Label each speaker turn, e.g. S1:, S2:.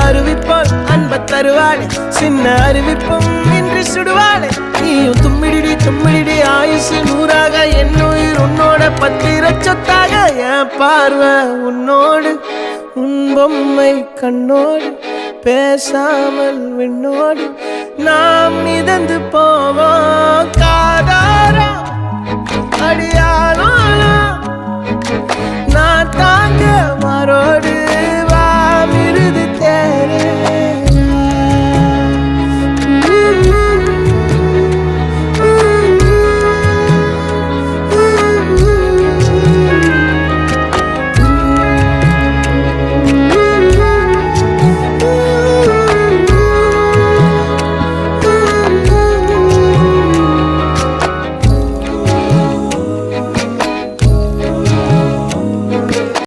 S1: அறிவிப்பாள் அன்ப தருவாளே சின்ன அறிவிப்பும் இன்றி சுடுவாளே நீயும் தும்மிடி தும்மிடி ஆயுசு நூறாக என்னுயிர் உன்னோட பத்திர சொத்தாக என் பார்வை உன்னோடு உன் பொம்மை கண்ணோடு பேசாமல் விண்ணோடு நாம் மிதந்து போவோம் காதாரா அடியாளோ